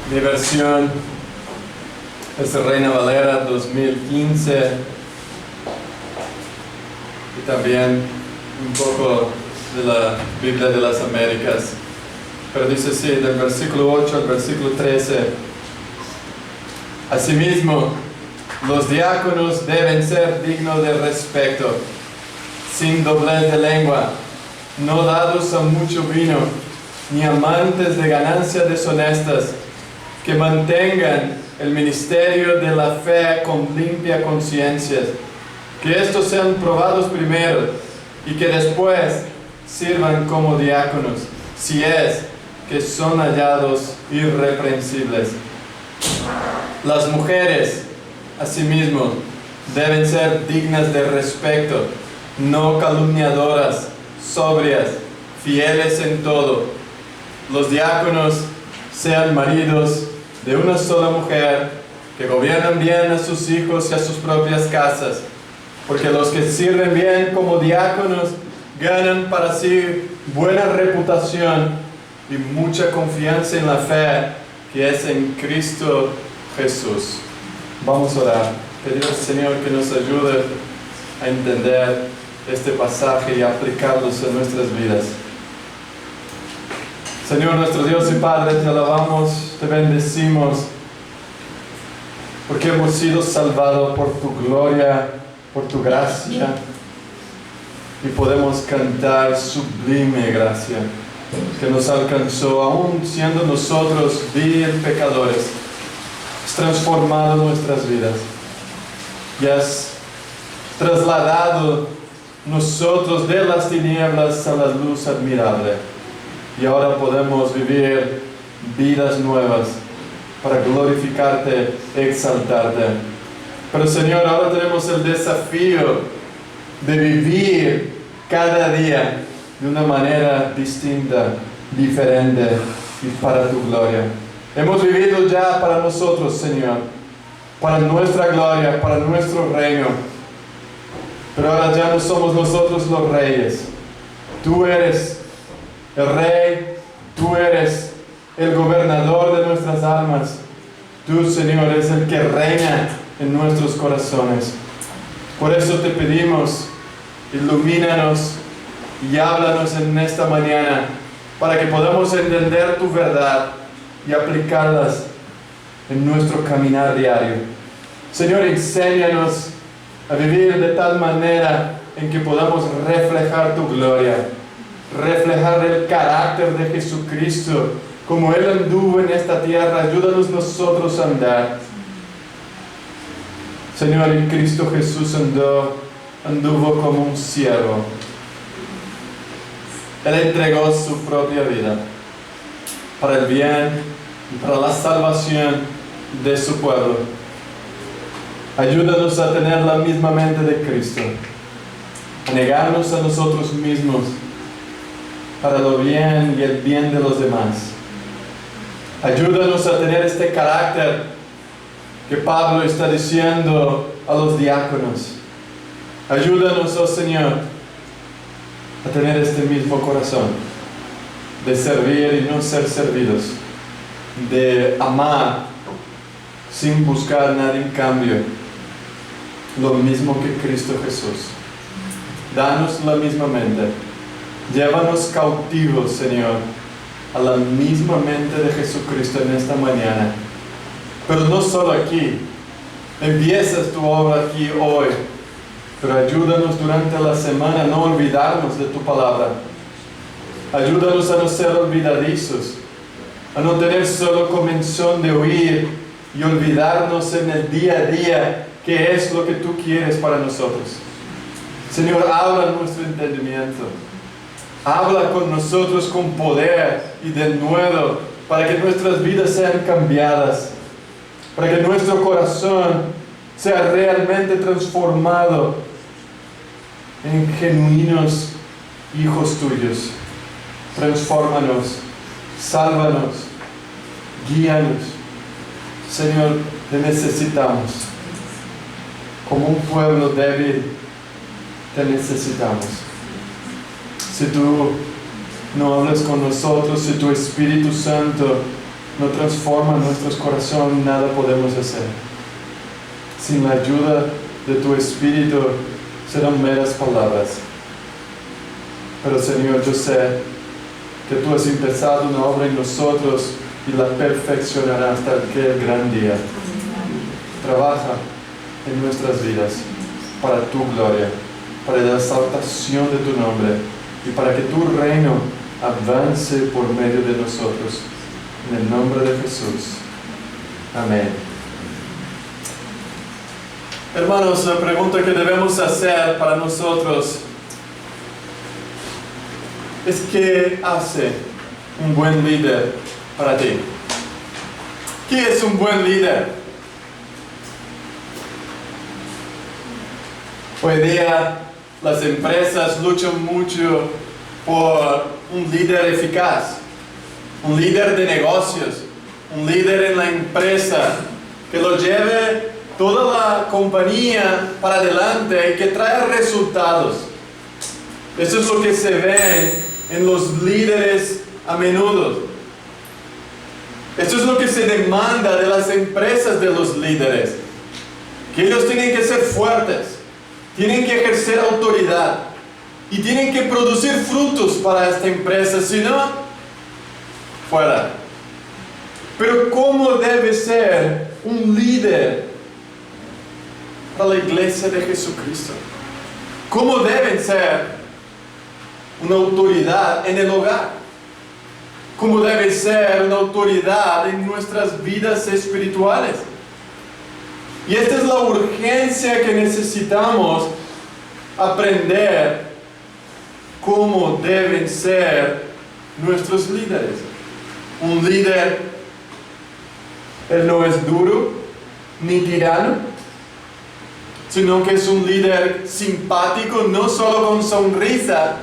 Mi versión es Reina Valera 2015 y también un poco de la Biblia de las Américas. Pero dice así, del versículo 8 al versículo 13. Asimismo, los diáconos deben ser dignos de respeto, sin doblez de lengua, no dados a mucho vino, ni amantes de ganancias deshonestas, que mantengan el ministerio de la fe con limpia conciencia, que estos sean probados primero y que después sirvan como diáconos, si es que son hallados irreprensibles. Las mujeres, asimismo, deben ser dignas de respeto, no calumniadoras, sobrias, fieles en todo. Los diáconos sean maridos de una sola mujer, que gobiernan bien a sus hijos y a sus propias casas, porque los que sirven bien como diáconos ganan para sí buena reputación y mucha confianza en la fe que es en Cristo Jesús. Vamos a orar. Pedimos, Señor, que nos ayude a entender este pasaje y aplicarlos en nuestras vidas. Señor, nuestro Dios y Padre, te alabamos, te bendecimos, porque hemos sido salvados por tu gloria, por tu gracia, y podemos cantar sublime gracia que nos alcanzó, aún siendo nosotros vil pecadores. Has transformado nuestras vidas y has trasladado nosotros de las tinieblas a la luz admirable. Y ahora podemos vivir vidas nuevas para glorificarte, exaltarte. Pero Señor, ahora tenemos el desafío de vivir cada día de una manera distinta, diferente y para tu gloria. Hemos vivido ya para nosotros, Señor, para nuestra gloria, para nuestro reino. Pero ahora ya no somos nosotros los reyes. Tú eres el rey, tú eres el gobernador de nuestras almas. Tú, Señor, eres el que reina en nuestros corazones. Por eso te pedimos, ilumínanos y háblanos en esta mañana, para que podamos entender tu verdad y aplicarlas en nuestro caminar diario. Señor, enséñanos a vivir de tal manera en que podamos reflejar tu gloria, reflejar el carácter de Jesucristo, como Él anduvo en esta tierra. Ayúdanos nosotros a andar. Señor, en Cristo Jesús anduvo como un siervo. Él entregó su propia vida para el bien y para la salvación de su pueblo. Ayúdanos a tener la misma mente de Cristo, a negarnos a nosotros mismos para lo bien y el bien de los demás. Ayúdanos a tener este carácter que Pablo está diciendo a los diáconos. Ayúdanos, oh Señor, a tener este mismo corazón de servir y no ser servidos, de amar sin buscar nada en cambio, lo mismo que Cristo Jesús. Danos la misma mente. Llévanos cautivos, Señor, a la misma mente de Jesucristo en esta mañana. Pero no solo aquí. Empiezas tu obra aquí hoy, pero ayúdanos durante la semana a no olvidarnos de tu palabra. Ayúdanos a no ser olvidadizos, a no tener solo comezón de oír y olvidarnos en el día a día qué es lo que tú quieres para nosotros. Señor, habla nuestro entendimiento. Habla con nosotros con poder y de nuevo, para que nuestras vidas sean cambiadas, para que nuestro corazón sea realmente transformado en genuinos hijos tuyos. Transfórmanos, sálvanos, guíanos. Señor, te necesitamos. Como un pueblo débil, te necesitamos. Si tú no hablas con nosotros, si tu Espíritu Santo no transforma nuestros corazones, nada podemos hacer. Sin la ayuda de tu Espíritu serán meras palabras. Pero Señor, yo sé que tú has empezado una obra en nosotros y la perfeccionarás hasta aquel gran día. Trabaja en nuestras vidas para tu gloria, para la exaltación de tu nombre y para que tu reino avance por medio de nosotros. En el nombre de Jesús. Amén. Hermanos, la pregunta que debemos hacer para nosotros es: ¿qué hace un buen líder para ti? ¿Qué es un buen líder? Hoy día las empresas luchan mucho por un líder eficaz, un líder de negocios, un líder en la empresa que lo lleve toda la compañía para adelante y que trae resultados. Eso es lo que se ve en los líderes a menudo. Esto es lo que se demanda de las empresas de los líderes, que ellos tienen que ser fuertes, tienen que ejercer autoridad y tienen que producir frutos para esta empresa, si no, fuera. Pero ¿cómo debe ser un líder para la iglesia de Jesucristo? ¿Cómo deben ser una autoridad en el hogar? ¿Cómo debe ser una autoridad en nuestras vidas espirituales? Y esta es la urgencia que necesitamos aprender cómo deben ser nuestros líderes. Un líder, él no es duro ni tirano, sino que es un líder simpático, no solo con sonrisa,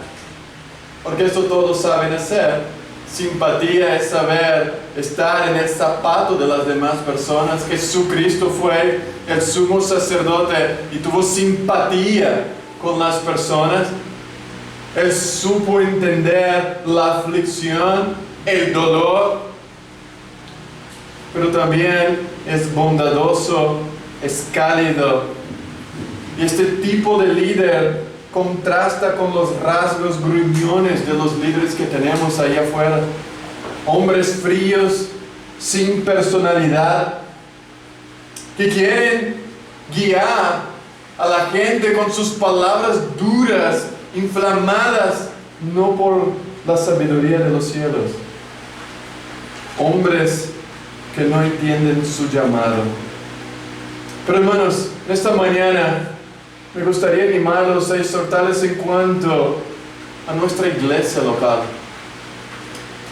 porque esto todos saben hacer. Simpatía es saber estar en el zapato de las demás personas. Jesucristo fue el sumo sacerdote y tuvo simpatía con las personas. Él supo entender la aflicción, el dolor, pero también es bondadoso, es cálido. Y este tipo de líder contrasta con los rasgos gruñones de los líderes que tenemos ahí afuera. Hombres fríos, sin personalidad, que quieren guiar a la gente con sus palabras duras, inflamadas, no por la sabiduría de los cielos. Hombres que no entienden su llamado. Pero hermanos, esta mañana me gustaría animarlos a exhortarles en cuanto a nuestra iglesia local.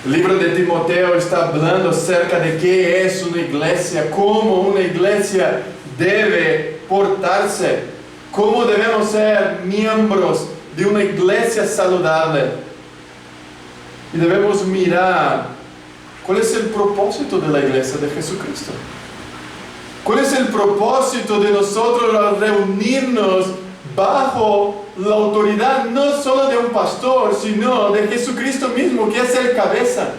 El libro de Timoteo está hablando acerca de qué es una iglesia, cómo una iglesia debe portarse, cómo debemos ser miembros de una iglesia saludable. Y debemos mirar cuál es el propósito de la iglesia de Jesucristo. ¿Cuál es el propósito de nosotros al reunirnos bajo la autoridad no solo de un pastor, sino de Jesucristo mismo, que es el cabeza?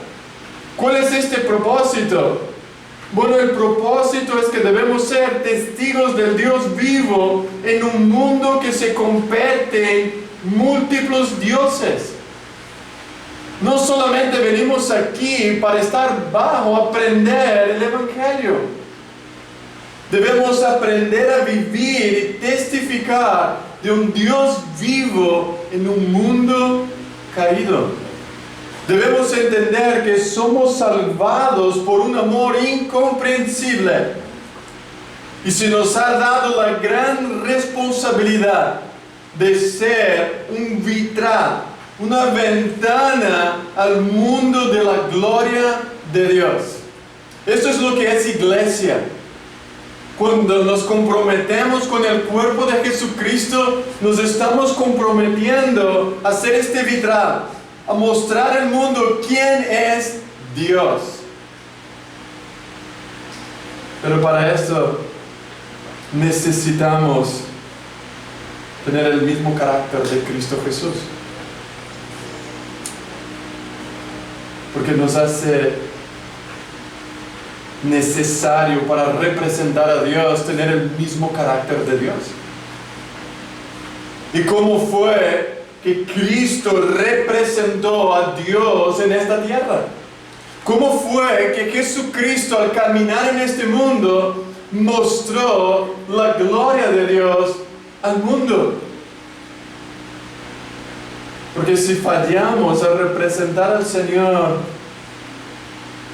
¿Cuál es este propósito? Bueno, el propósito es que debemos ser testigos del Dios vivo en un mundo que se convierte en múltiples dioses. No solamente venimos aquí para estar bajo, aprender el Evangelio. Debemos aprender a vivir y testificar de un Dios vivo en un mundo caído. Debemos entender que somos salvados por un amor incomprensible y se nos ha dado la gran responsabilidad de ser un vitral, una ventana al mundo de la gloria de Dios. Esto es lo que es iglesia. Cuando nos comprometemos con el cuerpo de Jesucristo, nos estamos comprometiendo a ser este vitral, a mostrar al mundo quién es Dios. Pero para esto necesitamos tener el mismo carácter de Cristo Jesús, porque nos hace necesario para representar a Dios, tener el mismo carácter de Dios. ¿Y cómo fue que Cristo representó a Dios en esta tierra? ¿Cómo fue que Jesucristo al caminar en este mundo mostró la gloria de Dios al mundo? Porque si fallamos a representar al Señor,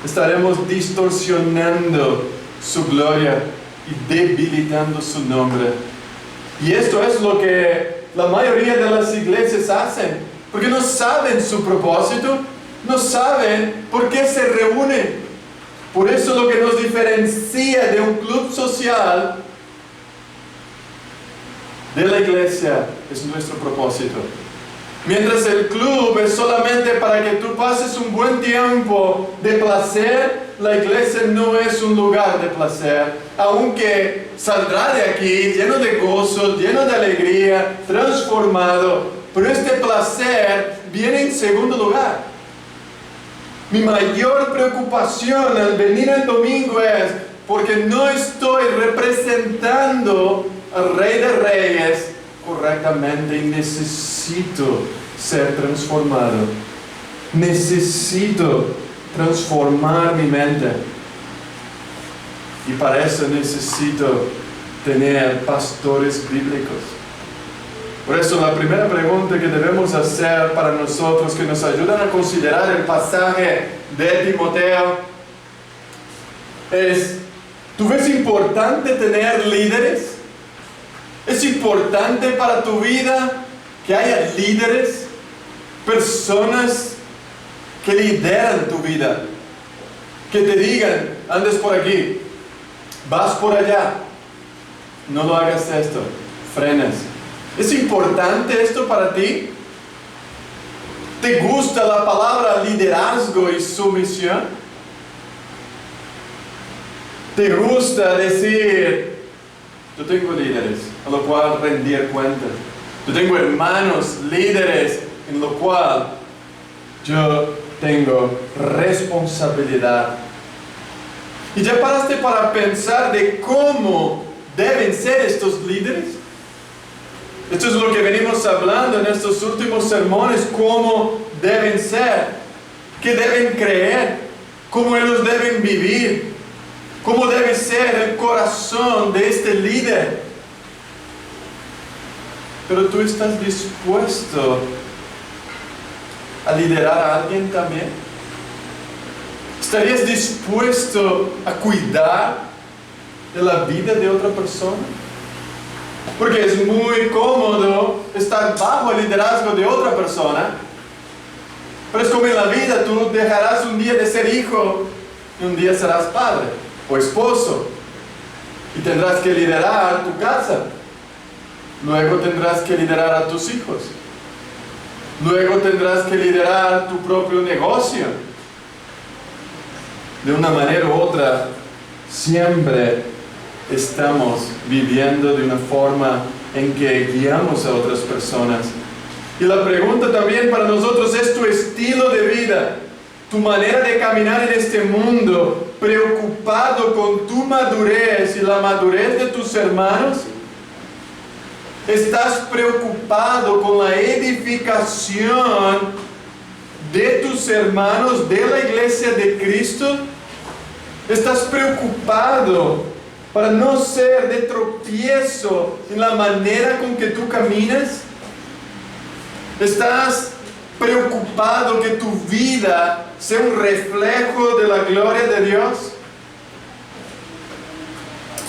estaremos distorsionando su gloria y debilitando su nombre. Y esto es lo que la mayoría de las iglesias hacen, porque no saben su propósito, no saben por qué se reúnen. Por eso lo que nos diferencia de un club social de la iglesia es nuestro propósito. Mientras el club es solamente para que tú pases un buen tiempo de placer, la iglesia no es un lugar de placer, aunque saldrá de aquí lleno de gozo, lleno de alegría, transformado, pero este placer viene en segundo lugar. Mi mayor preocupación al venir el domingo es porque no estoy representando al Rey de Reyes correctamente y necesito ser transformado. Necesito transformar mi mente. Y para eso necesito tener pastores bíblicos. Por eso la primera pregunta que debemos hacer para nosotros, que nos ayudan a considerar el pasaje de Timoteo, es: ¿tú ves importante tener líderes? ¿Es importante para tu vida que haya líderes, personas que lideran tu vida, que te digan, andes por aquí, vas por allá, no lo hagas esto, frenes? ¿Es importante esto para ti? ¿Te gusta la palabra liderazgo y sumisión? ¿Te gusta decir, yo tengo líderes a lo cual rendir cuentas? Yo tengo hermanos líderes en lo cual yo tengo responsabilidad. ¿Y ya paraste para pensar de cómo deben ser estos líderes? Esto es lo que venimos hablando en estos últimos sermones, cómo deben ser, qué deben creer, cómo ellos deben vivir, cómo debe ser el corazón de este líder. Pero tú estás dispuesto a liderar a alguien también. ¿Estarías dispuesto a cuidar de la vida de otra persona? Porque es muy cómodo estar bajo el liderazgo de otra persona, pero es como en la vida, tú dejarás un día de ser hijo y un día serás padre o esposo y tendrás que liderar tu casa. Luego tendrás que liderar a tus hijos. Luego tendrás que liderar tu propio negocio. De una manera u otra, siempre estamos viviendo de una forma en que guiamos a otras personas. Y la pregunta también para nosotros es tu estilo de vida, tu manera de caminar en este mundo, preocupado con tu madurez y la madurez de tus hermanos. ¿Estás preocupado con la edificación de tus hermanos, de la iglesia de Cristo? ¿Estás preocupado para no ser de tropiezo en la manera con que tú caminas? ¿Estás preocupado que tu vida sea un reflejo de la gloria de Dios?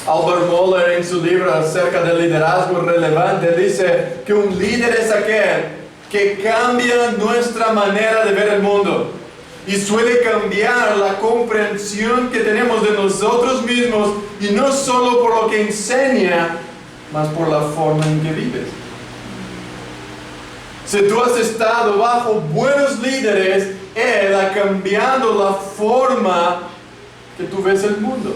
Albert Mohler, en su libro acerca del liderazgo relevante, dice que un líder es aquel que cambia nuestra manera de ver el mundo y suele cambiar la comprensión que tenemos de nosotros mismos, y no solo por lo que enseña, mas por la forma en que vives. Si tú has estado bajo buenos líderes, Él ha cambiado la forma que tú ves el mundo.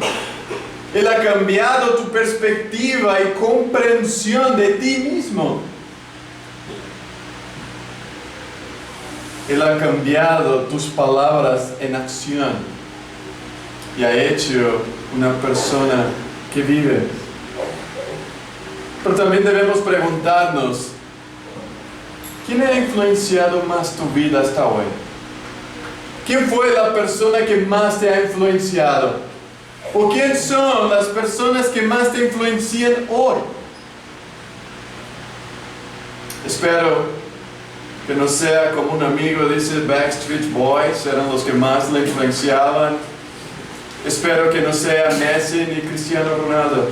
Él ha cambiado tu perspectiva y comprensión de ti mismo. Él ha cambiado tus palabras en acción. y ha hecho una persona que vive. Pero también debemos preguntarnos, ¿quién ha influenciado más tu vida hasta hoy? ¿Quién fue la persona que más te ha influenciado? ¿O quién son las personas que más te influencian hoy? Espero que no sea como un amigo dice Backstreet Boys, eran los que más le influenciaban. Espero que no sea Messi ni Cristiano Ronaldo.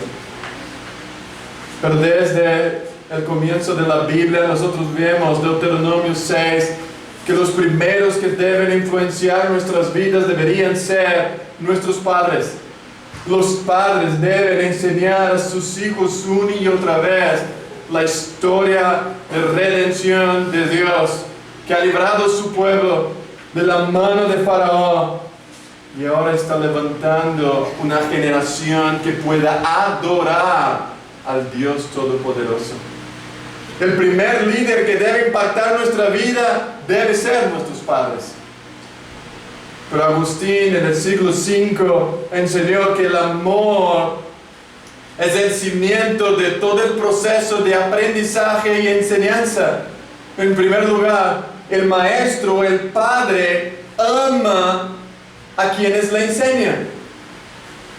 Pero desde el comienzo de la Biblia nosotros vemos Deuteronomio 6 que los primeros que deben influenciar nuestras vidas deberían ser nuestros padres. Los padres deben enseñar a sus hijos una y otra vez la historia de redención de Dios, que ha librado a su pueblo de la mano de Faraón y ahora está levantando una generación que pueda adorar al Dios Todopoderoso. El primer líder que debe impactar nuestra vida debe ser nuestros padres. Pero Agustín en el siglo V enseñó que el amor es el cimiento de todo el proceso de aprendizaje y enseñanza. En primer lugar, el maestro, el padre, ama a quienes le enseñan.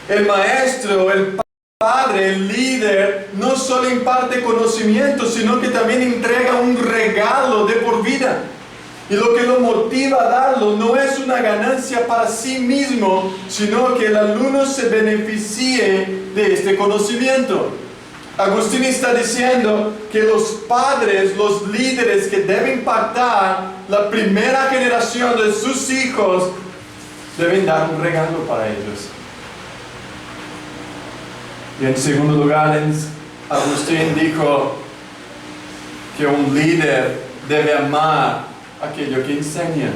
El maestro, el padre, el líder, no solo imparte conocimiento, sino que también entrega un regalo de por vida. Y lo que lo motiva a darlo no es una ganancia para sí mismo, sino que el alumno se beneficie de este conocimiento. Agustín está diciendo que los padres, los líderes que deben impactar la primera generación de sus hijos, deben dar un regalo para ellos. Y en segundo lugar, Agustín dijo que un líder debe amar aquello que enseña.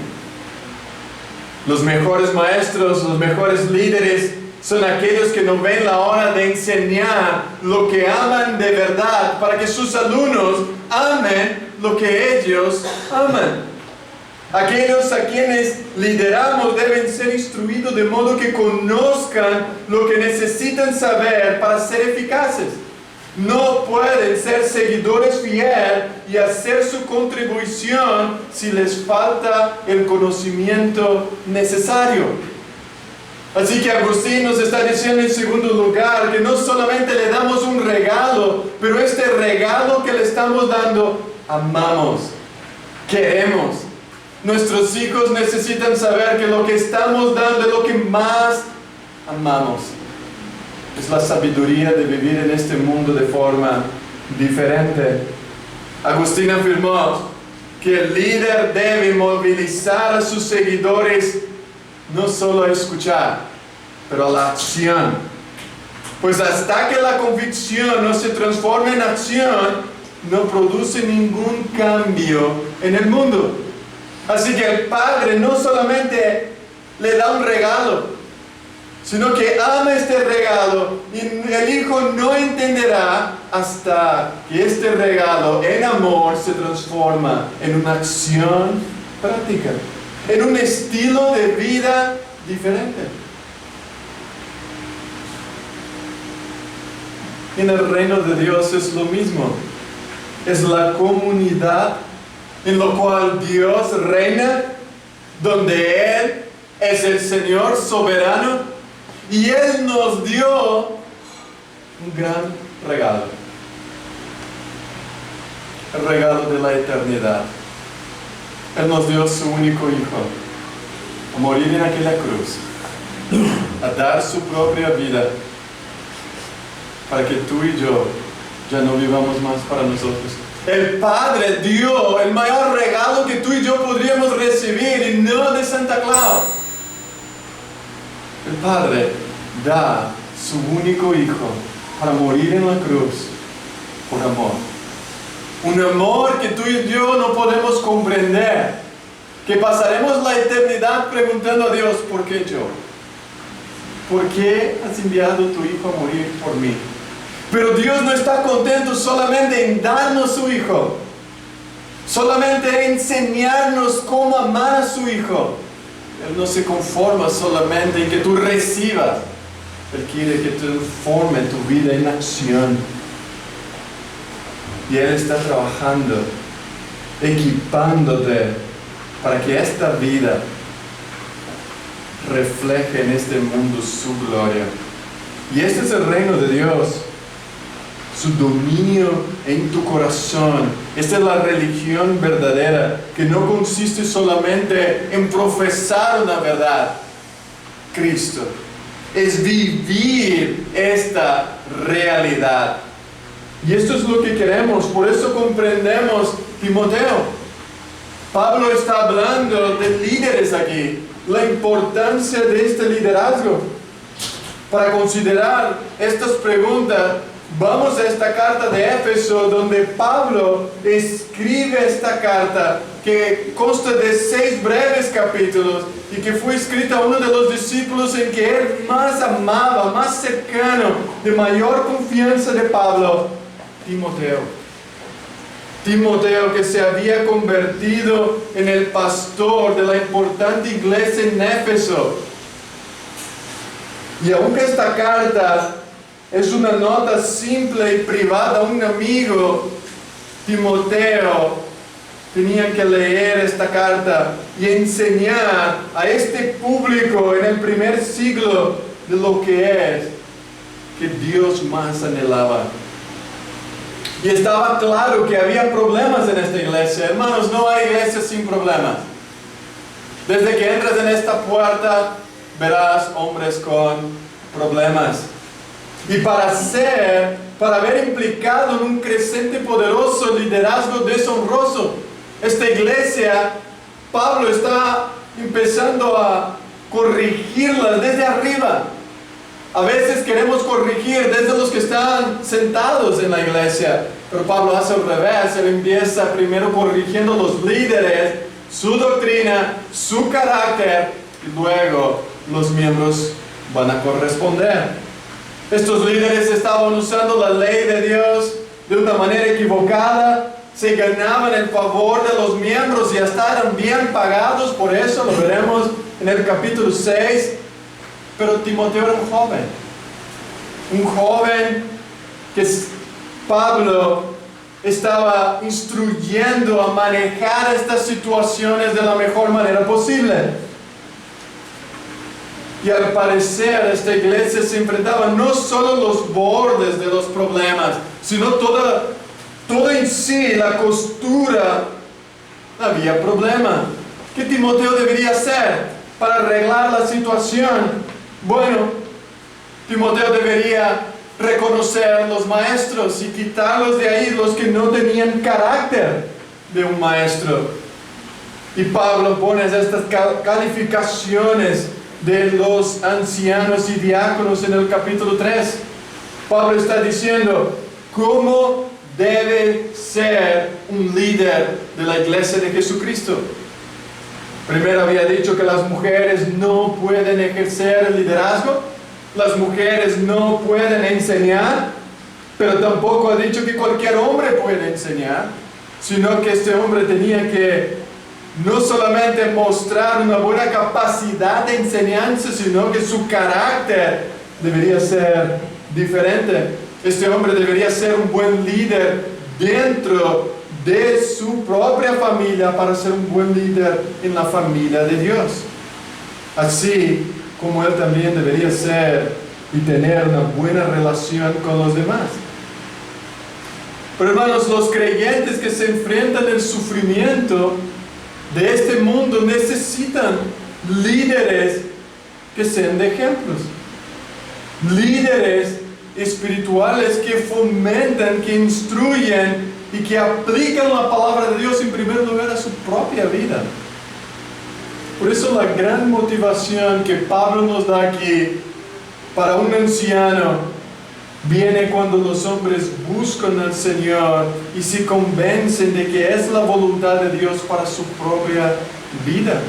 Los mejores maestros, los mejores líderes son aquellos que no ven la hora de enseñar lo que aman de verdad para que sus alumnos amen lo que ellos aman. Aquellos a quienes lideramos deben ser instruidos de modo que conozcan lo que necesitan saber para ser eficaces. No pueden ser seguidores fieles y hacer su contribución si les falta el conocimiento necesario. Así que Agustín nos está diciendo en segundo lugar que no solamente le damos un regalo, pero este regalo que le estamos dando, amamos, queremos. Nuestros hijos necesitan saber que lo que estamos dando es lo que más amamos. Es la sabiduría de vivir en este mundo de forma diferente. Agustín afirmó que el líder debe movilizar a sus seguidores no solo a escuchar, pero a la acción. Pues hasta que la convicción no se transforme en acción, no produce ningún cambio en el mundo. Así que el padre no solamente le da un regalo, sino que ama este regalo y el hijo no entenderá hasta que este regalo en amor se transforma en una acción práctica, en un estilo de vida diferente. En el reino de Dios es lo mismo. Es la comunidad en la cual Dios reina, donde Él es el Señor soberano y Él nos dio un gran regalo. El regalo de la eternidad. Él nos dio su único Hijo a morir en aquella cruz, a dar su propia vida para que tú y yo ya no vivamos más para nosotros. El Padre dio el mayor regalo que tú y yo podríamos recibir y no de Santa Claus. El Padre da su único Hijo para morir en la cruz por amor. Un amor que tú y yo no podemos comprender. Que pasaremos la eternidad preguntando a Dios, ¿por qué yo? ¿Por qué has enviado a tu Hijo a morir por mí? Pero Dios no está contento solamente en darnos su Hijo, solamente en enseñarnos cómo amar a su Hijo. Él no se conforma solamente en que tú recibas. Él quiere que tú forme tu vida en acción. Y Él está trabajando, equipándote para que esta vida refleje en este mundo su gloria. Y este es el reino de Dios, su dominio en tu corazón. Esta es la religión verdadera, que no consiste solamente en profesar una verdad, Cristo. Es vivir esta realidad. Y esto es lo que queremos, por eso comprendemos Timoteo. Pablo está hablando de líderes aquí, la importancia de este liderazgo. Para considerar estas preguntas, vamos a esta carta de Éfeso, donde Pablo escribe esta carta que consta de 6 breves capítulos y que fue escrita a uno de los discípulos en que él más amaba, más cercano, de mayor confianza de Pablo, Timoteo. Timoteo, que se había convertido en el pastor de la importante iglesia en Éfeso. Y aunque esta carta es una nota simple y privada a un amigo, Timoteo tenía que leer esta carta y enseñar a este público en el primer siglo de lo que es que Dios más anhelaba. Y estaba claro que había problemas en esta iglesia. Hermanos, no hay iglesia sin problemas. Desde que entras en esta puerta, verás hombres con problemas. Y para haber implicado en un creciente poderoso liderazgo deshonroso, esta iglesia, Pablo está empezando a corregirla desde arriba. A veces queremos corregir desde los que están sentados en la iglesia, pero Pablo hace al revés. Él empieza primero corrigiendo a los líderes, su doctrina, su carácter, y luego los miembros van a corresponder. Estos líderes estaban usando la ley de Dios de una manera equivocada, se ganaban el favor de los miembros y hasta eran bien pagados por eso, lo veremos en el capítulo 6. Pero Timoteo era un joven que Pablo estaba instruyendo a manejar estas situaciones de la mejor manera posible. Y al parecer esta iglesia se enfrentaba no solo los bordes de los problemas, sino toda en sí, la costura, había problema. ¿Qué Timoteo debería hacer para arreglar la situación? Bueno, Timoteo debería reconocer a los maestros y quitarlos de ahí los que no tenían carácter de un maestro. Y Pablo pone estas calificaciones de los ancianos y diáconos en el capítulo 3. Pablo está diciendo cómo debe ser un líder de la iglesia de Jesucristo. Primero había dicho que las mujeres no pueden ejercer el liderazgo, las mujeres no pueden enseñar, pero tampoco ha dicho que cualquier hombre puede enseñar, sino que este hombre tenía que no solamente mostrar una buena capacidad de enseñanza, sino que su carácter debería ser diferente. Este hombre debería ser un buen líder dentro de su propia familia para ser un buen líder en la familia de Dios. Así como él también debería ser y tener una buena relación con los demás. Pero hermanos, los creyentes que se enfrentan al sufrimiento de este mundo necesitan líderes que sean de ejemplos. Líderes espirituales que fomentan, que instruyen y que aplican la palabra de Dios en primer lugar a su propia vida. Por eso la gran motivación que Pablo nos da aquí para un anciano viene cuando los hombres buscan al Señor y se convencen de que es la voluntad de Dios para su propia vida.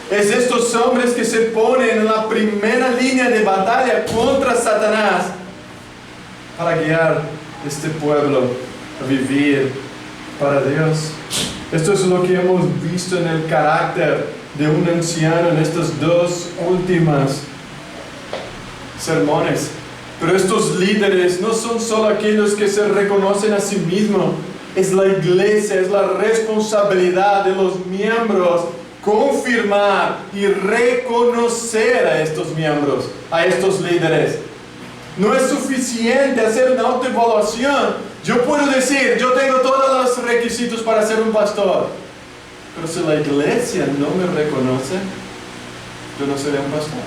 Es estos hombres que se ponen en la primera línea de batalla contra Satanás para guiar este pueblo a vivir para Dios. Esto es lo que hemos visto en el carácter de un anciano en estas dos últimas sermones. Pero estos líderes no son solo aquellos que se reconocen a sí mismos. Es la iglesia, es la responsabilidad de los miembros confirmar y reconocer a estos miembros, a estos líderes. No es suficiente hacer una autoevaluación. Yo puedo decir, yo tengo todos los requisitos para ser un pastor. Pero si la iglesia no me reconoce, yo no seré un pastor.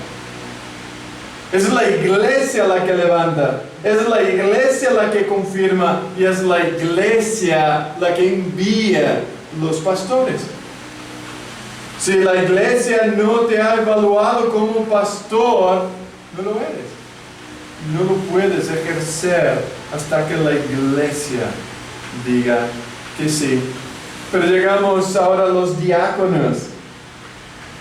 Es la iglesia la que levanta, es la iglesia la que confirma y es la iglesia la que envía los pastores. Si la iglesia no te ha evaluado como pastor, no lo eres. No lo puedes ejercer hasta que la iglesia diga que sí. Pero llegamos ahora a los diáconos.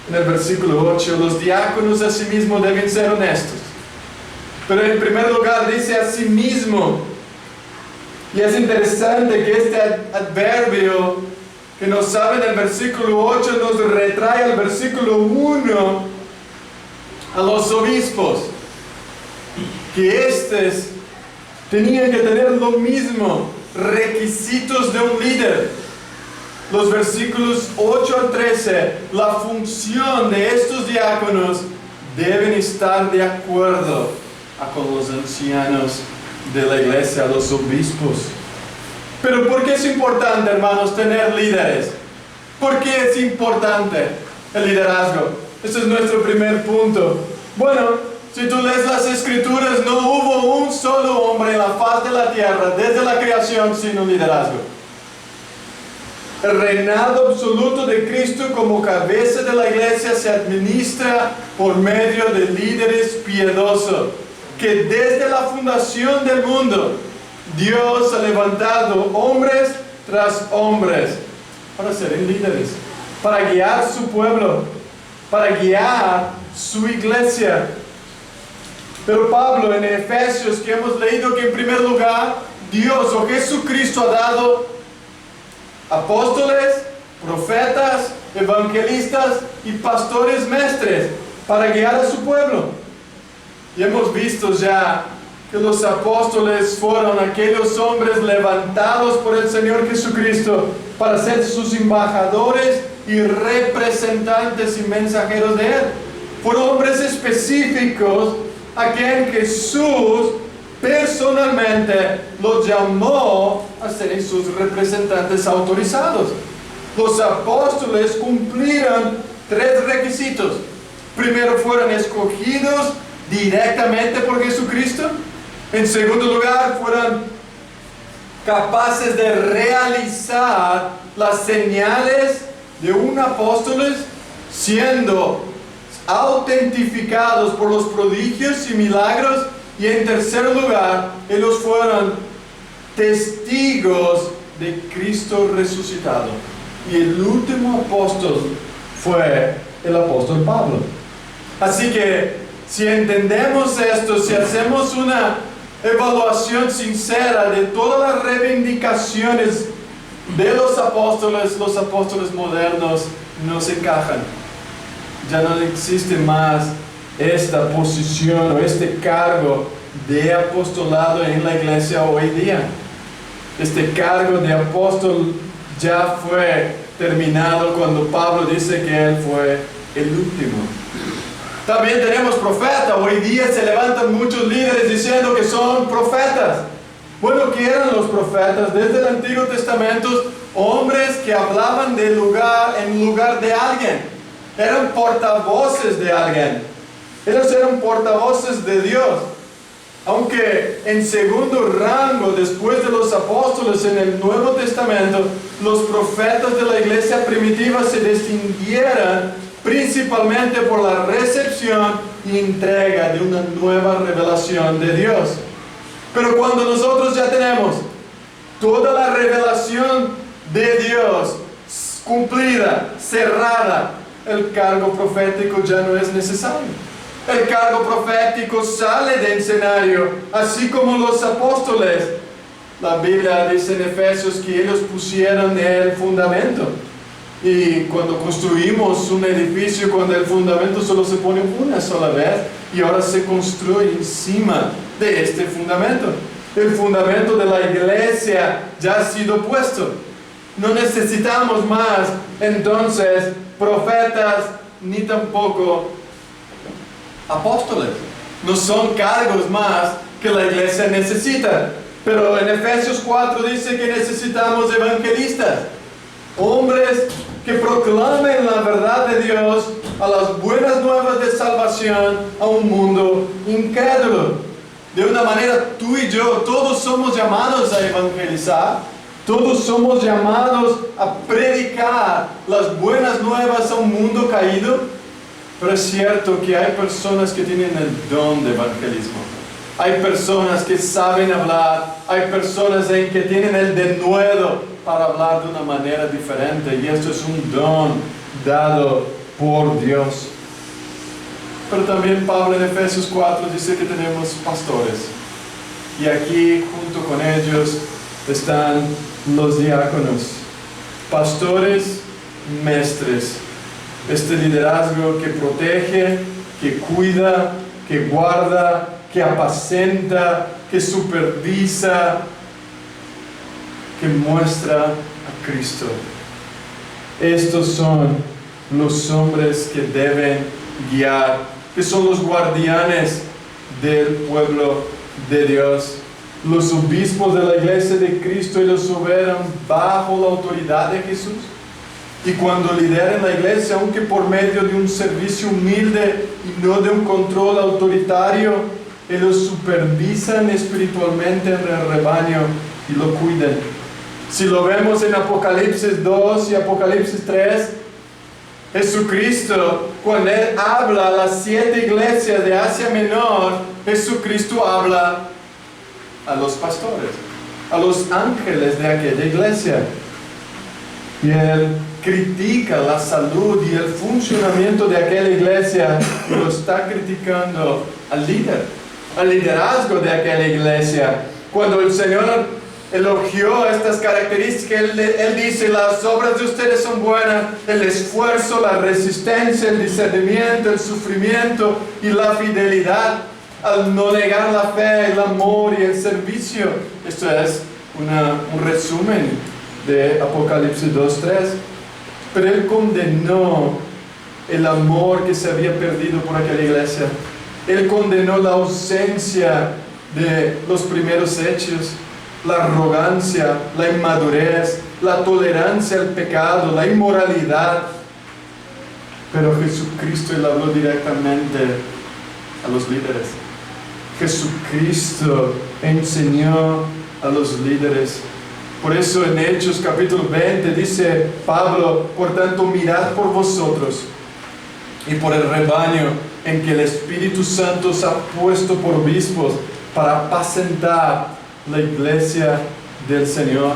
En el versículo 8, los diáconos asimismo deben ser honestos. Pero en primer lugar dice asimismo. Y es interesante que este adverbio que nos sabe en el versículo 8 nos retrae al versículo 1 a los obispos. Que estos tenían que tener lo mismo, requisitos de un líder. Los versículos 8 al 13, la función de estos diáconos deben estar de acuerdo con los ancianos de la iglesia, los obispos. Pero ¿por qué es importante, hermanos, tener líderes? ¿Por qué es importante el liderazgo? Este es nuestro primer punto. Bueno, si tú lees las Escrituras, no hubo un solo hombre en la faz de la tierra desde la creación sin un liderazgo. El reinado absoluto de Cristo como cabeza de la iglesia se administra por medio de líderes piadosos, que desde la fundación del mundo, Dios ha levantado hombres tras hombres para ser líderes, para guiar su pueblo, para guiar su iglesia. Pero Pablo en Efesios, que hemos leído que en primer lugar Dios o Jesucristo ha dado apóstoles, profetas, evangelistas y pastores mestres para guiar a su pueblo. Y hemos visto ya que los apóstoles fueron aquellos hombres levantados por el Señor Jesucristo para ser sus embajadores y representantes y mensajeros de Él. Fueron hombres específicos a quien Jesús personalmente los llamó a ser sus representantes autorizados. Los apóstoles cumplieron 3 requisitos. Primero, fueron escogidos directamente por Jesucristo. En segundo lugar, fueron capaces de realizar las señales de un apóstol, siendo autentificados por los prodigios y milagros. Y en tercer lugar, ellos fueron testigos de Cristo resucitado. Y el último apóstol fue el apóstol Pablo. Así que si entendemos esto, si hacemos una evaluación sincera de todas las reivindicaciones de los apóstoles modernos no se encajan. Ya no existe más esta posición o este cargo de apostolado en la iglesia hoy día. Este cargo de apóstol ya fue terminado cuando Pablo dice que él fue el último. También tenemos profetas. Hoy día se levantan muchos líderes diciendo que son profetas. Bueno, ¿qué eran los profetas? Desde el Antiguo Testamento, hombres que hablaban de lugar en lugar de alguien. Eran portavoces de alguien. Ellos eran portavoces de Dios. Aunque en segundo rango, después de los apóstoles en el Nuevo Testamento, los profetas de la iglesia primitiva se distinguieran principalmente por la recepción y entrega de una nueva revelación de Dios. Pero cuando nosotros ya tenemos toda la revelación de Dios cumplida, cerrada, el cargo profético ya no es necesario. El cargo profético sale del escenario, así como los apóstoles. La Biblia dice en Efesios que ellos pusieron el fundamento. Y cuando construimos un edificio, cuando el fundamento solo se pone una sola vez y ahora se construye encima de este fundamento. El fundamento de la iglesia ya ha sido puesto. No necesitamos más entonces profetas ni tampoco apóstoles. No son cargos más que la iglesia necesita. Pero en Efesios 4 dice que necesitamos evangelistas, hombres que proclamen la verdad de Dios a las buenas nuevas de salvación a un mundo incrédulo. De una manera, tú y yo, todos somos llamados a evangelizar, todos somos llamados a predicar las buenas nuevas a un mundo caído, pero es cierto que hay personas que tienen el don de evangelismo. Hay personas que saben hablar, hay personas que tienen el denuedo para hablar de una manera diferente, y esto es un don dado por Dios. Pero también Pablo en Efesios 4 dice que tenemos pastores, y aquí junto con ellos están los diáconos, pastores, mestres. Este liderazgo que protege, que cuida, que guarda, que apacenta, que supervisa, que muestra a Cristo. Estos son los hombres que deben guiar, que son los guardianes del pueblo de Dios. Los obispos de la iglesia de Cristo, ellos oberan bajo la autoridad de Jesús. Y cuando lideran la iglesia, aunque por medio de un servicio humilde y no de un control autoritario, ellos supervisan espiritualmente el rebaño y lo cuidan. Si lo vemos en Apocalipsis 2 y Apocalipsis 3, Jesucristo, cuando Él habla a las 7 iglesias de Asia Menor, Jesucristo habla a los pastores, a los ángeles de aquella iglesia. Y Él critica la salud y el funcionamiento de aquella iglesia, y lo está criticando al líder, al liderazgo de aquella iglesia. Cuando el Señor elogió estas características, Él dice: las obras de ustedes son buenas, el esfuerzo, la resistencia, el discernimiento, el sufrimiento y la fidelidad, al no negar la fe, el amor y el servicio. Esto es un resumen de Apocalipsis 2:3. Pero Él condenó el amor que se había perdido por aquella iglesia. Él condenó la ausencia de los primeros hechos, la arrogancia, la inmadurez, la tolerancia al pecado, la inmoralidad. Pero Jesucristo, Él habló directamente a los líderes. Jesucristo enseñó a los líderes. Por eso en Hechos capítulo 20 dice Pablo: por tanto, mirad por vosotros y por el rebaño en que el Espíritu Santo os ha puesto por obispos para apacentar la iglesia del Señor.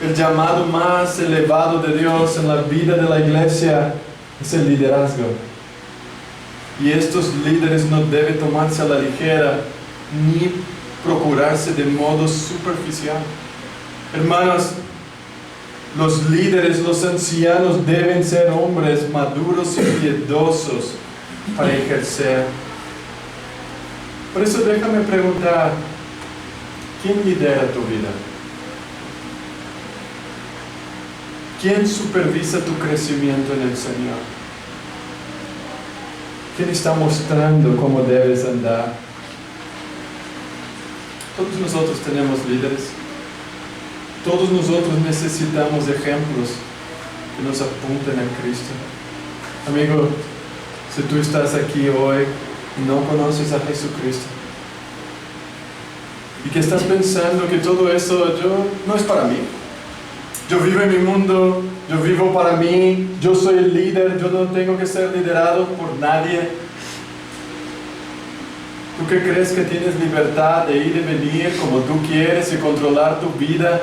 El llamado más elevado de Dios en la vida de la iglesia es el liderazgo. Y estos líderes no deben tomarse a la ligera ni procurarse de modo superficial. Hermanos, los líderes, los ancianos deben ser hombres maduros y piadosos para ejercer. Por eso déjame preguntar: ¿quién lidera tu vida? ¿Quién supervisa tu crecimiento en el Señor? ¿Quién está mostrando cómo debes andar? Todos nosotros tenemos líderes. Todos nosotros necesitamos ejemplos que nos apunten a Cristo. Amigo, si tú estás aquí hoy y no conoces a Jesucristo, y que estás pensando que todo eso no es para mí, yo vivo en mi mundo, yo vivo para mí, yo soy el líder, yo no tengo que ser liderado por nadie. ¿Tú qué crees que tienes libertad de ir y venir como tú quieres y controlar tu vida?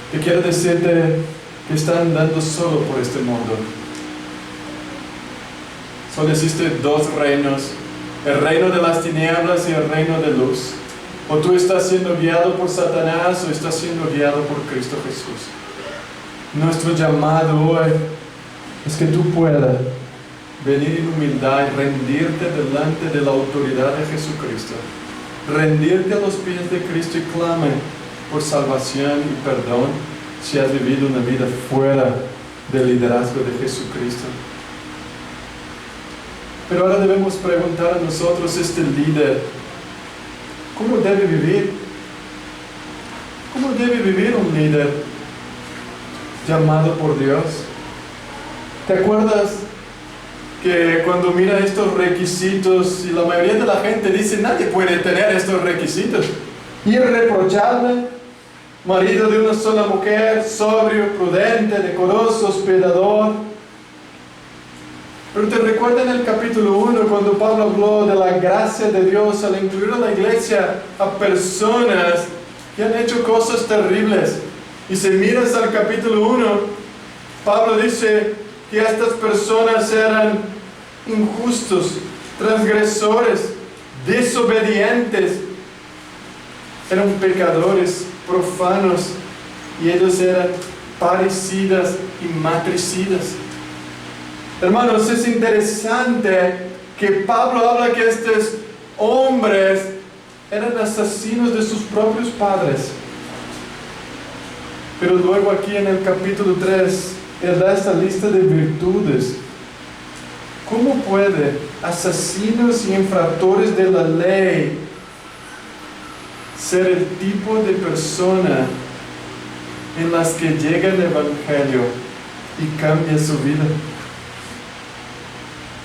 Te quiero decirte que están andando solo por este mundo. Solo existen 2 reinos: el reino de las tinieblas y el reino de luz. O tú estás siendo guiado por Satanás o estás siendo guiado por Cristo Jesús. Nuestro llamado hoy es que tú puedas venir en humildad y rendirte delante de la autoridad de Jesucristo. Rendirte a los pies de Cristo y clame por salvación y perdón si has vivido una vida fuera del liderazgo de Jesucristo. Pero ahora debemos preguntar a nosotros, este líder, ¿cómo debe vivir? ¿Cómo debe vivir un líder llamado por Dios? ¿Te acuerdas que cuando mira estos requisitos, y la mayoría de la gente dice, nadie puede tener estos requisitos? Irreprochable, marido de una sola mujer, sobrio, prudente, decoroso, hospedador. Pero te recuerda en el capítulo 1 cuando Pablo habló de la gracia de Dios al incluir a la iglesia a personas que han hecho cosas terribles. Y si miras al capítulo 1, Pablo dice que estas personas eran injustos, transgresores, desobedientes, eran pecadores, profanos, y ellos eran parricidas y matricidas. Hermanos, es interesante que Pablo habla que estos hombres eran asesinos de sus propios padres. Pero luego aquí en el capítulo 3, él da esta lista de virtudes. ¿Cómo puede asesinos y infractores de la ley ser el tipo de persona en las que llega el Evangelio y cambia su vida?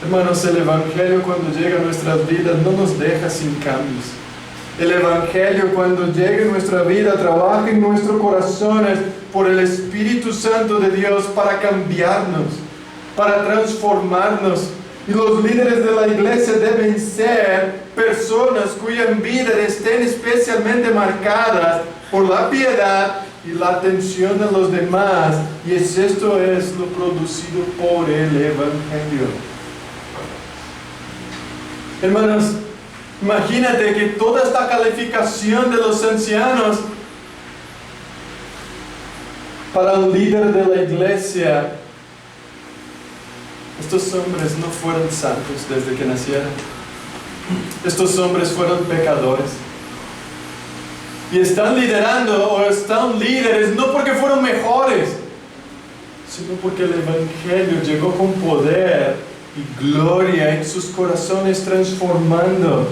Hermanos, el Evangelio cuando llega a nuestras vidas no nos deja sin cambios. El Evangelio cuando llega en nuestra vida trabaja en nuestros corazones por el Espíritu Santo de Dios para cambiarnos, para transformarnos. Y los líderes de la iglesia deben ser personas cuya vida estén especialmente marcadas por la piedad y la atención de los demás. Y esto es lo producido por el Evangelio. Hermanos, imagínate que toda esta calificación de los ancianos para un líder de la iglesia, estos hombres no fueron santos desde que nacieron. Estos hombres fueron pecadores. Y están liderando o están líderes no porque fueron mejores, sino porque el Evangelio llegó con poder y gloria en sus corazones transformando.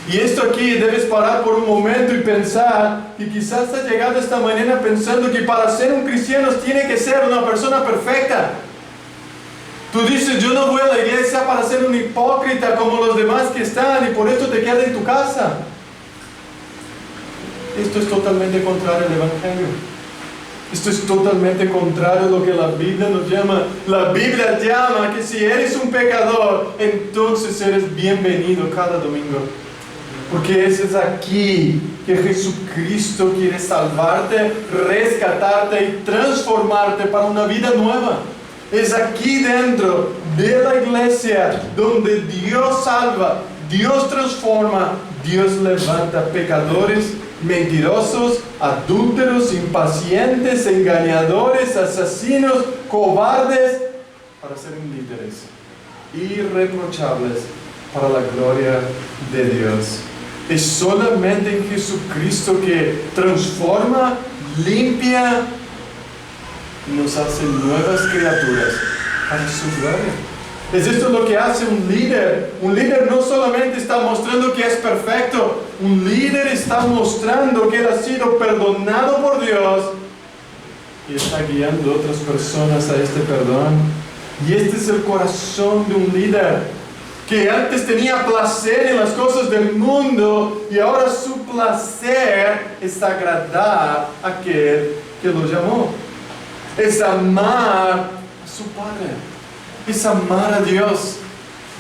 Y esto aquí debes parar por un momento y pensar, y quizás has llegado esta mañana pensando que para ser un cristiano tiene que ser una persona perfecta. Tú dices, yo no voy a la iglesia para ser un hipócrita como los demás que están, y por esto te quedas en tu casa. Esto es totalmente contrario al Evangelio. Esto es totalmente contrario a lo que la Biblia nos llama. La Biblia llama que si eres un pecador, entonces eres bienvenido cada domingo. Porque es aquí que Jesucristo quiere salvarte, rescatarte y transformarte para una vida nueva. Es aquí dentro de la iglesia donde Dios salva, Dios transforma, Dios levanta pecadores, mentirosos, adúlteros, impacientes, engañadores, asesinos, cobardes, para ser líderes irreprochables para la gloria de Dios. Es solamente en Jesucristo que transforma, limpia y nos hace nuevas criaturas para su gloria. Es esto lo que hace un líder. Un líder no solamente está mostrando que es perfecto, un líder está mostrando que él ha sido perdonado por Dios y está guiando a otras personas a este perdón. Y este es el corazón de un líder, que antes tenía placer en las cosas del mundo y ahora su placer es agradar a aquel que lo llamó. Es amar a su Padre, es amar a Dios.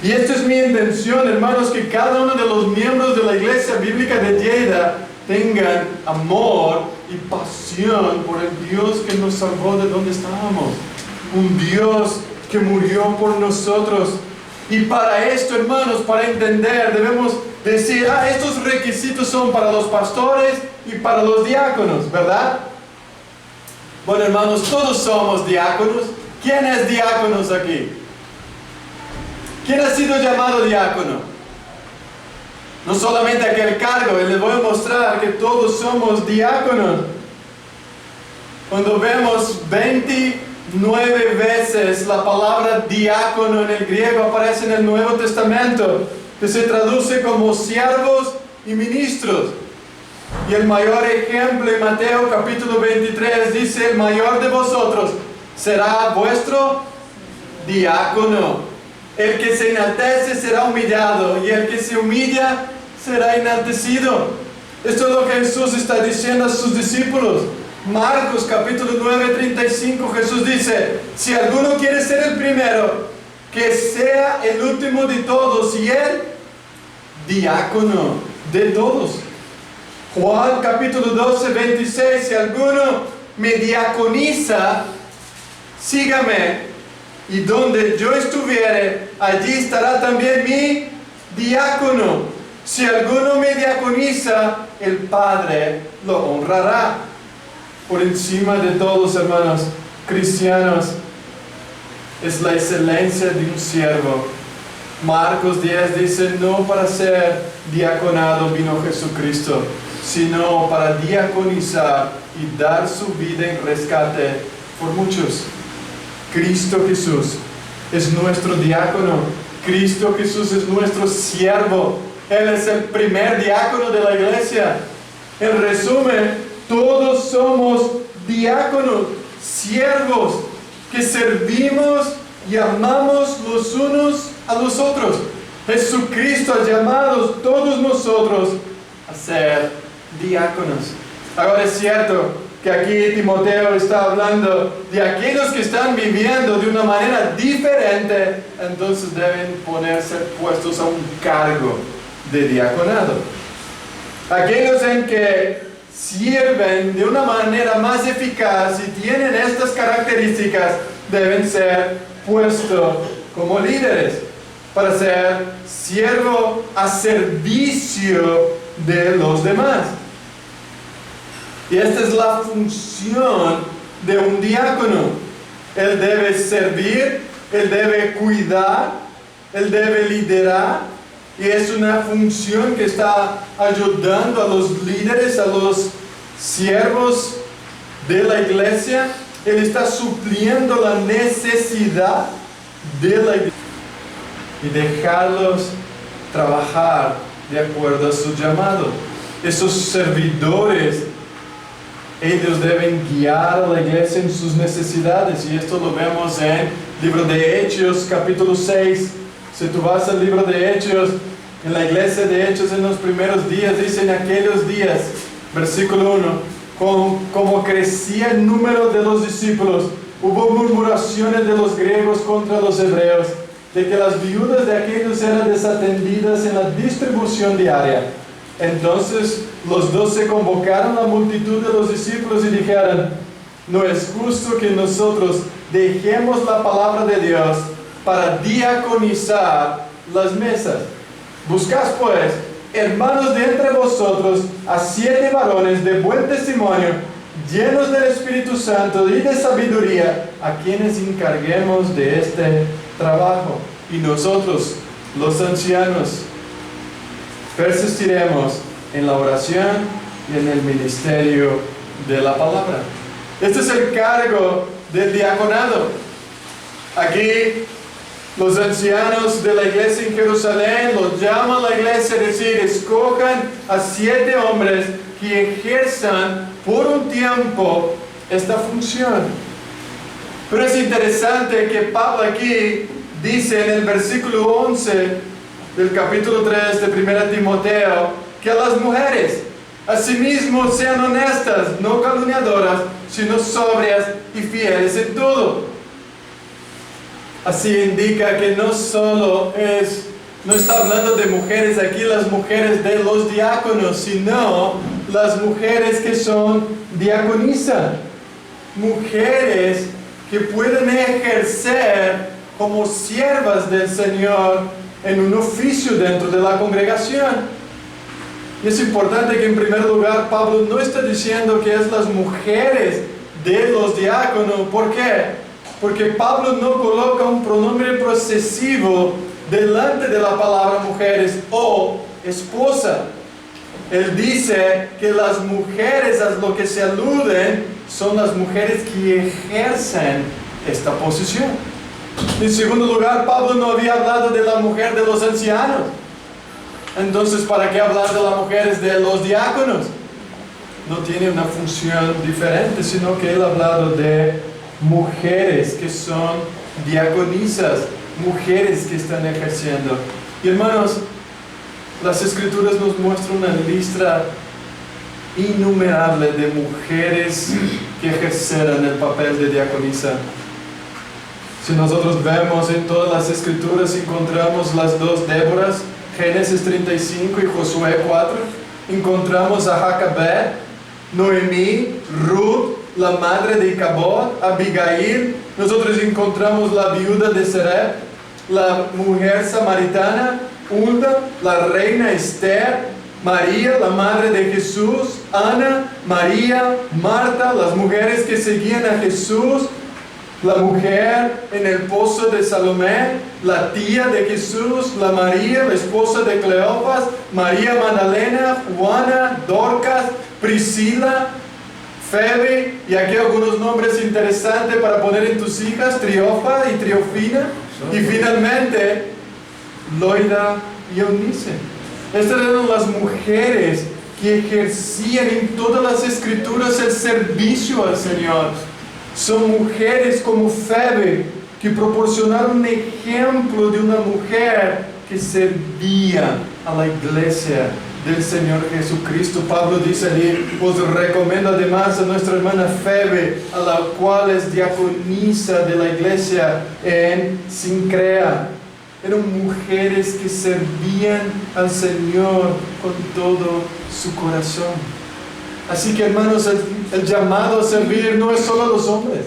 Y esta es mi intención, hermanos, que cada uno de los miembros de la Iglesia Bíblica de Lleida tengan amor y pasión por el Dios que nos salvó de donde estábamos. Un Dios que murió por nosotros. Y para esto, hermanos, para entender, debemos decir, estos requisitos son para los pastores y para los diáconos, ¿verdad? Bueno, hermanos, todos somos diáconos. ¿Quién es diáconos aquí? ¿Quién ha sido llamado diácono? No solamente aquel cargo, y les voy a mostrar que todos somos diáconos. Cuando vemos 29 veces la palabra diácono en el griego aparece en el Nuevo Testamento, que se traduce como siervos y ministros. Y el mayor ejemplo en Mateo capítulo 23 dice: el mayor de vosotros será vuestro diácono. El que se enaltece será humillado, y el que se humilla será enaltecido. Esto es lo que Jesús está diciendo a sus discípulos. Marcos capítulo 9, 35, Jesús dice: si alguno quiere ser el primero, que sea el último de todos y el diácono de todos. Juan capítulo 12, 26, si alguno me diaconiza, sígame, y donde yo estuviere, allí estará también mi diácono. Si alguno me diaconiza, el Padre lo honrará. Por encima de todos, hermanos cristianos, es la excelencia de un siervo. Marcos 10 dice: no para ser diaconado vino Jesucristo, sino para diaconizar y dar su vida en rescate por muchos. Cristo Jesús es nuestro diácono. Cristo Jesús es nuestro siervo. Él es el primer diácono de la iglesia. En resumen, todos somos diáconos, siervos, que servimos y amamos los unos a los otros. Jesucristo ha llamado a todos nosotros a ser diáconos. Ahora es cierto que aquí Timoteo está hablando de aquellos que están viviendo de una manera diferente, entonces deben ponerse puestos a un cargo de diaconado. Aquellos en que sirven de una manera más eficaz y tienen estas características deben ser puestos como líderes para ser siervo a servicio de los demás. Y esta es la función de un diácono. Él debe servir, él debe cuidar, él debe liderar. Y es una función que está ayudando a los líderes, a los siervos de la iglesia. Él está supliendo la necesidad de la iglesia y dejarlos trabajar de acuerdo a su llamado. Esos servidores, ellos deben guiar a la iglesia en sus necesidades, y esto lo vemos en el libro de Hechos capítulo 6. Si tú vas al libro de Hechos, en la iglesia de Hechos en los primeros días, dice: en aquellos días, versículo 1, como crecía el número de los discípulos, hubo murmuraciones de los griegos contra los hebreos, de que las viudas de aquellos eran desatendidas en la distribución diaria. Entonces los 12 convocaron a la multitud de los discípulos y dijeron: no es justo que nosotros dejemos la palabra de Dios para diaconizar las mesas. Buscad pues, hermanos, de entre vosotros a 7 varones de buen testimonio, llenos del Espíritu Santo y de sabiduría, a quienes encarguemos de este trabajo. Y nosotros, los ancianos, persistiremos en la oración y en el ministerio de la palabra. Este es el cargo del diaconado. Aquí los ancianos de la iglesia en Jerusalén los llaman a la iglesia, es decir, escojan a 7 hombres que ejerzan por un tiempo esta función. Pero es interesante que Pablo aquí dice en el versículo 11 del capítulo 3 de 1 Timoteo, que las mujeres asimismo sean honestas, no calumniadoras, sino sobrias y fieles en todo. Así indica que no está hablando de mujeres aquí, las mujeres de los diáconos, sino las mujeres que son diaconisas. Mujeres que pueden ejercer como siervas del Señor en un oficio dentro de la congregación. Y es importante que en primer lugar Pablo no está diciendo que es las mujeres de los diáconos. ¿Por qué? Porque Pablo no coloca un pronombre posesivo delante de la palabra mujeres o esposa. Él dice que las mujeres a lo que se aluden son las mujeres que ejercen esta posición. En segundo lugar, Pablo no había hablado de la mujer de los ancianos. Entonces, ¿para qué hablar de las mujeres de los diáconos? No tiene una función diferente, sino que él ha hablado de mujeres que son diaconisas, mujeres que están ejerciendo. Y hermanos, las Escrituras nos muestran una lista innumerable de mujeres que ejercerán el papel de diaconisa. Si nosotros vemos en todas las Escrituras, encontramos las dos Déboras, Génesis 35 y Josué 4. Encontramos a Jacabé, Noemí, Ruth, la madre de Icabod, Abigail. Nosotros encontramos la viuda de Serep, la mujer samaritana, Hulda, la reina Esther, María, la madre de Jesús, Ana, María, Marta, las mujeres que seguían a Jesús, la mujer en el pozo de Salomé, la tía de Jesús, la María, la esposa de Cleofas, María Magdalena, Juana, Dorcas, Priscila, Febe, y aquí algunos nombres interesantes para poner en tus hijas, Triofa y Triofina, y finalmente Loida y Eunice. Estas eran las mujeres que ejercían en todas las Escrituras el servicio al Señor. Son mujeres como Febe que proporcionaron un ejemplo de una mujer que servía a la iglesia del Señor Jesucristo. Pablo dice allí: os recomiendo además a nuestra hermana Febe, a la cual es diaconisa de la iglesia en Sincrea. Eran mujeres que servían al Señor con todo su corazón. Así que, hermanos, el llamado a servir no es solo a los hombres.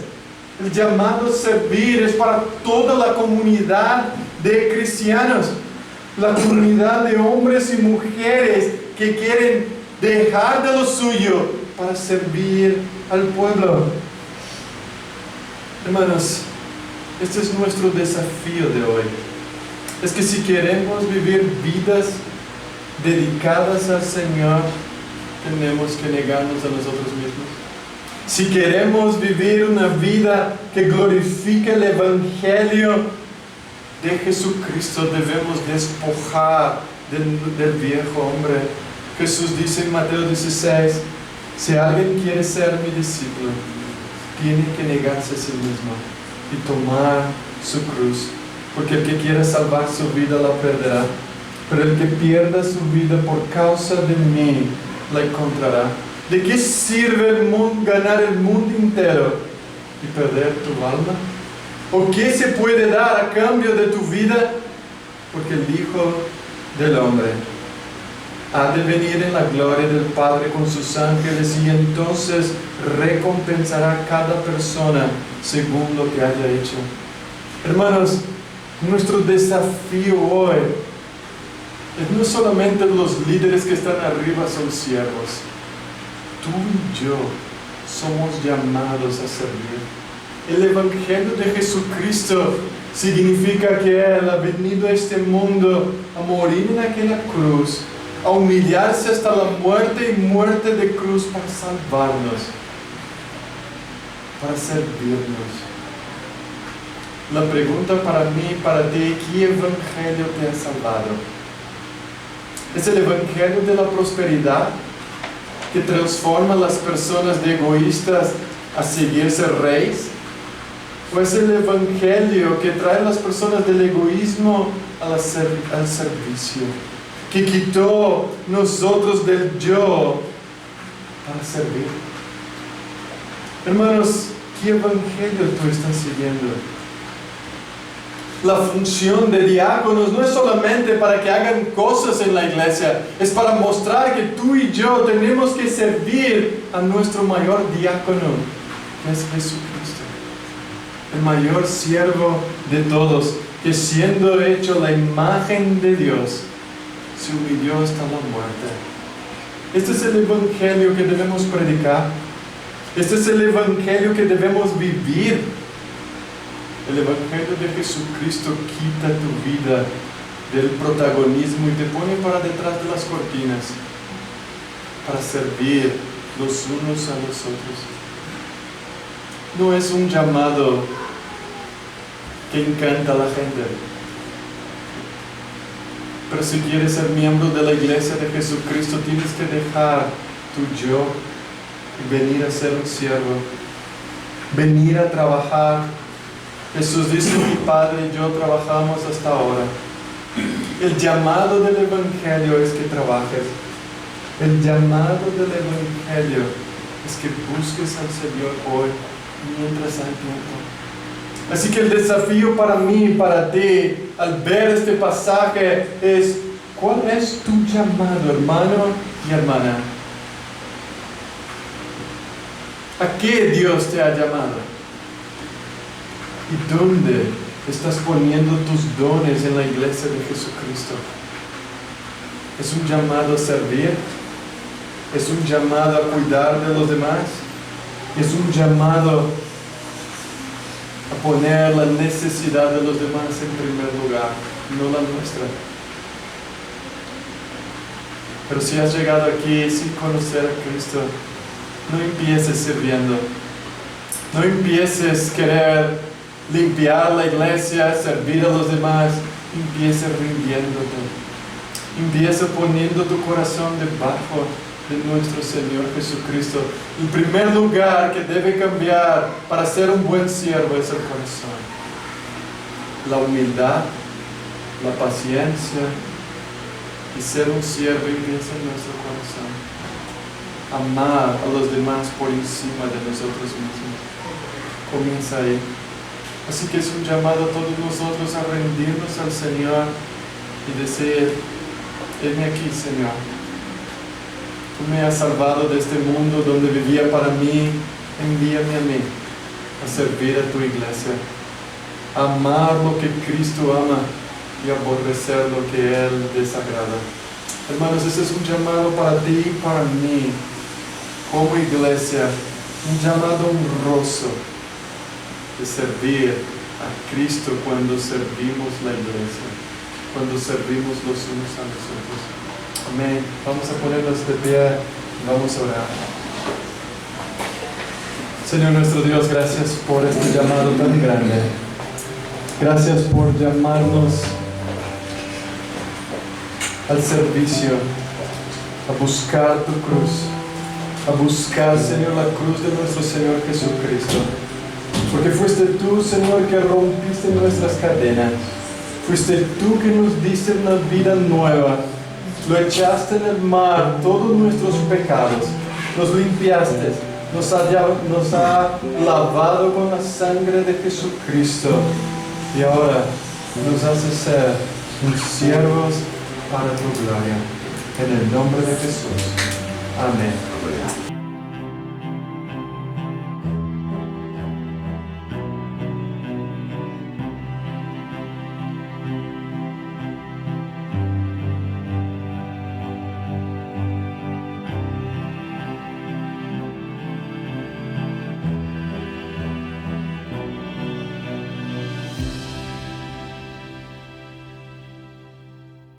El llamado a servir es para toda la comunidad de cristianos. La comunidad de hombres y mujeres que quieren dejar de lo suyo para servir al pueblo. Hermanos, este es nuestro desafío de hoy. Es que si queremos vivir vidas dedicadas al Señor, tenemos que negarnos a nosotros mismos. Si queremos vivir una vida que glorifique el Evangelio de Jesucristo, debemos despojar del viejo hombre. Jesús dice en Mateo 16: si alguien quiere ser mi discípulo, tiene que negarse a sí mismo y tomar su cruz. Porque el que quiera salvar su vida la perderá, pero el que pierda su vida por causa de mí la encontrará. ¿De qué sirve ganar el mundo entero y perder tu alma? ¿O qué se puede dar a cambio de tu vida? Porque el Hijo del Hombre ha de venir en la gloria del Padre con sus ángeles, y entonces recompensará a cada persona según lo que haya hecho. Hermanos, nuestro desafío hoy es no solamente los líderes que están arriba son siervos. Tú y yo somos llamados a servir. El Evangelio de Jesucristo significa que Él ha venido a este mundo a morir en aquella cruz, a humillarse hasta la muerte y muerte de cruz para salvarnos, para servirnos. La pregunta para mí, para ti: ¿qué evangelio te ha salvado? ¿Es el evangelio de la prosperidad que transforma a las personas de egoístas a seguirse reyes? ¿O es el evangelio que trae a las personas del egoísmo al servicio, que quitó nosotros del yo para servir? Hermanos, ¿qué evangelio tú estás siguiendo? La función de diáconos no es solamente para que hagan cosas en la iglesia, es para mostrar que tú y yo tenemos que servir a nuestro mayor diácono, que es Jesucristo, el mayor siervo de todos, que siendo hecho la imagen de Dios, se humilló hasta la muerte. Este es el evangelio que debemos predicar. Este es el Evangelio que debemos vivir. El Evangelio de Jesucristo quita tu vida del protagonismo y te pone para detrás de las cortinas para servir los unos a los otros. No es un llamado que encanta a la gente. Pero si quieres ser miembro de la iglesia de Jesucristo, tienes que dejar tu yo y venir a ser un siervo, venir a trabajar. Jesús dice: mi Padre y yo trabajamos hasta ahora. El llamado del Evangelio es que trabajes. El llamado del Evangelio es que busques al Señor hoy, mientras hay tiempo. Así que el desafío para mí y para ti, al ver este pasaje, es: ¿cuál es tu llamado, hermano y hermana? ¿A qué Dios te ha llamado? ¿Y dónde estás poniendo tus dones en la iglesia de Jesucristo? ¿Es un llamado a servir? ¿Es un llamado a cuidar de los demás? ¿Es un llamado a poner la necesidad de los demás en primer lugar, no la nuestra? Pero si has llegado aquí sin conocer a Cristo, no empieces sirviendo. No empieces querer limpiar la iglesia, servir a los demás. Empieza rindiéndote. Empieza poniendo tu corazón debajo de nuestro Señor Jesucristo. El primer lugar que debe cambiar para ser un buen siervo es el corazón. La humildad, la paciencia y ser un siervo empieza en nuestro corazón. Amar a los demás por encima de nosotros mismos. Comienza ahí. Así que es un llamado a todos nosotros a rendirnos al Señor y decir: heme aquí, Señor. Tú me has salvado de este mundo donde vivía para mí. Envíame a mí a servir a tu iglesia, a amar lo que Cristo ama y aborrecer lo que Él desagrada. Hermanos, ese es un llamado para ti y para mí como iglesia, un llamado honroso de servir a Cristo cuando servimos la iglesia, cuando servimos los unos a los otros. Amén. Vamos a ponernos de pie y vamos a orar. Señor nuestro Dios, gracias por este llamado tan grande. Gracias por llamarnos al servicio, a buscar tu cruz, a buscar, Señor, la cruz de nuestro Señor Jesucristo. Porque fuiste tú, Señor, que rompiste nuestras cadenas. Fuiste tú que nos diste una vida nueva. Lo echaste en el mar, todos nuestros pecados. Nos limpiaste, nos ha lavado con la sangre de Jesucristo. Y ahora nos hace ser siervos para tu gloria. En el nombre de Jesús. Amén.